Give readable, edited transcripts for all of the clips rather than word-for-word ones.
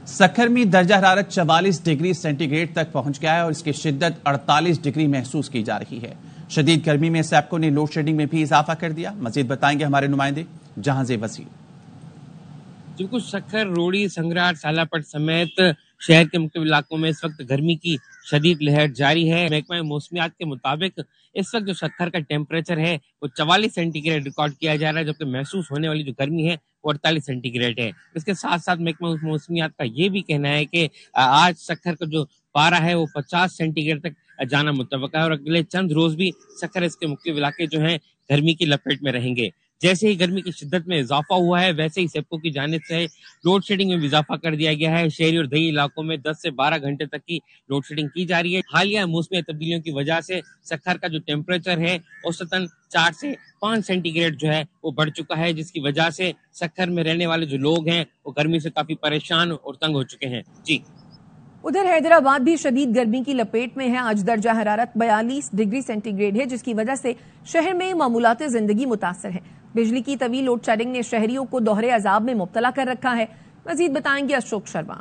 सखर में दर्जा हरारत 44 डिग्री सेंटीग्रेड तक पहुंच गया है और इसकी शिद्दत 48 डिग्री महसूस की जा रही है। शदीद गर्मी में सैपको ने लोड शेडिंग में भी इजाफा कर दिया। मजीद बताएंगे हमारे नुमाइंदे जहांजे वसीर। बिल्कुल सखर, रोड़ी, संग्रार, सालापट समेत शहर के मुख्य इलाकों में इस वक्त गर्मी की शदीद लहर जारी है। महकमा मौसमियात के मुताबिक इस वक्त जो सखर का टेम्परेचर है वो 44 सेंटीग्रेड रिकॉर्ड किया जा रहा है, जबकि महसूस होने वाली जो गर्मी है वो 48 सेंटीग्रेड है। इसके साथ साथ महकमा मौसमियात का ये भी कहना है कि आज सखर का जो पारा है वो 50 सेंटीग्रेड तक जाना मुतवक्का है और अगले चंद रोज भी सखर इसके मुख्य इलाके जो हैं गर्मी की लपेट में रहेंगे। जैसे ही गर्मी की शिद्दत में इजाफा हुआ है वैसे ही सेप्को की जानिब से लोड शेडिंग में भी इजाफा कर दिया गया है। शहरी और दही इलाकों में 10 से 12 घंटे तक की लोड शेडिंग की जा रही है। हालिया मौसमी तब्दीलियों की वजह से सखर का जो टेम्परेचर है औसतन 4 से 5 सेंटीग्रेड जो है वो बढ़ चुका है, जिसकी वजह से सखर में रहने वाले जो लोग हैं वो गर्मी से काफी परेशान और तंग हो चुके हैं। जी, उधर हैदराबाद भी शदीद गर्मी की लपेट में है। आज दर्जा हरारत 42 डिग्री सेंटीग्रेड है, जिसकी वजह से शहर में मामूलात जिंदगी मुतासर है। बिजली की तवील लोड शेडिंग ने शहरियों को दोहरे अजाब में मुब्तला कर रखा है। मजीद बताएंगे अशोक शर्मा।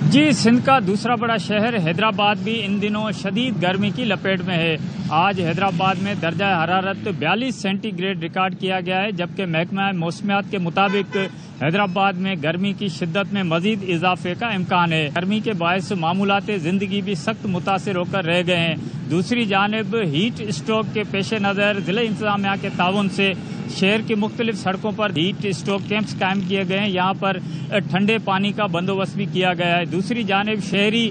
जी, सिंध का दूसरा बड़ा शहर हैदराबाद भी इन दिनों शदीद गर्मी की लपेट में है। आज हैदराबाद में दर्जा हरारत 42 सेंटीग्रेड रिकॉर्ड किया गया है, जबकि महकमा मौसमियात के मुताबिक हैदराबाद में गर्मी की शिद्दत में मजीद इजाफे का इम्कान है। गर्मी के बायस मामूलात जिंदगी भी सख्त मुतासर होकर रह गए हैं। दूसरी जानिब हीट स्ट्रोक के पेश नज़र जिला इंतजामिया के ताउन से शहर की मुख्तलिफ सड़कों पर हीट स्ट्रोक कैंप्स कायम किए गए हैं। यहाँ पर ठंडे पानी का बंदोबस्त भी किया गया है। दूसरी जानिब शहरी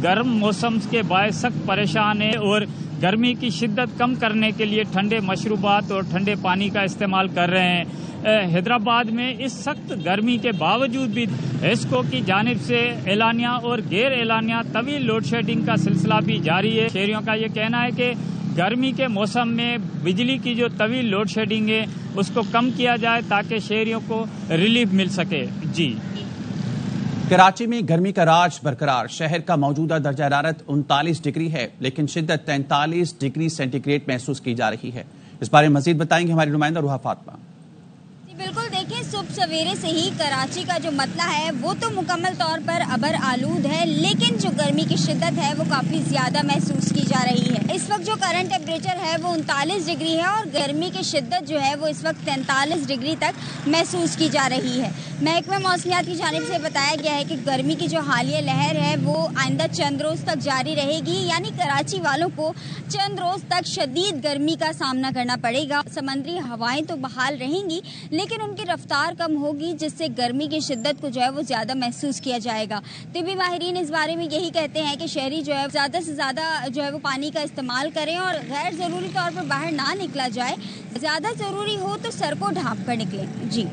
गर्म मौसम के बायस सख्त परेशान है और गर्मी की शिद्दत कम करने के लिए ठंडे मशरूबात और ठंडे पानी का इस्तेमाल कर रहे हैं। हैदराबाद में इस सख्त गर्मी के बावजूद भी एस्को की जानिब से एलानिया और गैर एलानिया तवील लोड शेडिंग का सिलसिला भी जारी है। शहरियों का ये कहना है कि गर्मी के मौसम में बिजली की जो तवील लोड शेडिंग है उसको कम किया जाए ताकि शहरियों को रिलीफ मिल सके। जी, कराची में गर्मी का राज बरकरार। शहर का मौजूदा दर्जा हरारत 39 डिग्री है, लेकिन शिद्दत 43 डिग्री सेंटीग्रेड महसूस की जा रही है। इस बारे में मजीद बताएंगे हमारी नुमाइंदा रूहा फातिमा। बिल्कुल, देखिए सुबह सवेरे से ही कराची का जो मतला है वो तो मुकम्मल तौर पर अबर आलूद है, लेकिन जो गर्मी की शिद्दत है वो काफ़ी ज़्यादा महसूस की जा रही है। इस वक्त जो करंट टेम्परेचर है वो 39 डिग्री है और गर्मी की शिद्दत जो है वो इस वक्त 43 डिग्री तक महसूस की जा रही है। महकमा मौसमियात की जानिब से बताया गया है कि गर्मी की जो हालिया लहर है वो आइंदा चंद रोज़ तक जारी रहेगी, यानी कराची वालों को चंद रोज़ तक शदीद गर्मी का सामना करना पड़ेगा। समंदरी हवाएं तो बहाल रहेंगी लेकिन उनकी रफ्तार कम होगी, जिससे गर्मी की शिद्दत को जो है वो ज़्यादा महसूस किया जाएगा। तिब्बी माहिरीन इस बारे में यही कहते हैं कि शहरी जो है ज़्यादा से ज़्यादा जो है वो पानी का इस्तेमाल करें और गैर ज़रूरी तौर पर बाहर ना निकला जाए। ज़्यादा ज़रूरी हो तो सर को ढाँप कर निकलें। जी,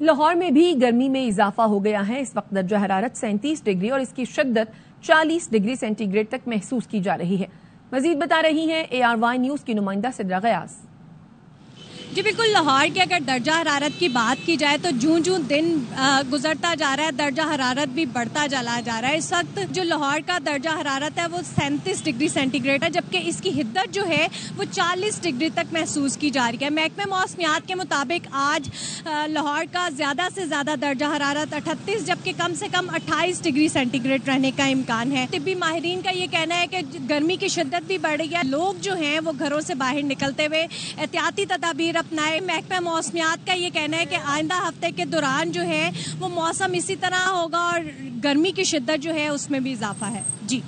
लाहौर में भी गर्मी में इजाफा हो गया है। इस वक्त दर्जा हरारत 37 डिग्री और इसकी शिद्दत 40 डिग्री सेंटीग्रेड तक महसूस की जा रही है। मजीद बता रही हैं ARY न्यूज़ की नुमाइंदा सिद्रा गयास। जी बिल्कुल, लाहौर की अगर दर्जा हरारत की बात की जाए तो जूं दिन गुजरता जा रहा है दर्जा हरारत भी बढ़ता चला जा रहा है। इस वक्त जो लाहौर का दर्जा हरारत है वो 37 डिग्री सेंटीग्रेड है, जबकि इसकी हिद्दत जो है वो 40 डिग्री तक महसूस की जा रही है। महकमे मौसमियात के मुताबिक आज लाहौर का ज़्यादा से ज़्यादा दर्जा हरारत 38 जबकि कम से कम 28 डिग्री सेंटीग्रेड रहने का इम्कान है। तिब्बी माहिरीन का ये कहना है कि गर्मी की शिद्दत भी बढ़ रही है। लोग जो हैं वो घरों से बाहर निकलते हुए एहतियाती तदाबीर अपनाए। महकमा मौसमियात का ये कहना है कि आइंदा हफ्ते के दौरान जो है वो मौसम इसी तरह होगा और गर्मी की शिद्दत जो है उसमें भी इजाफा है। जी।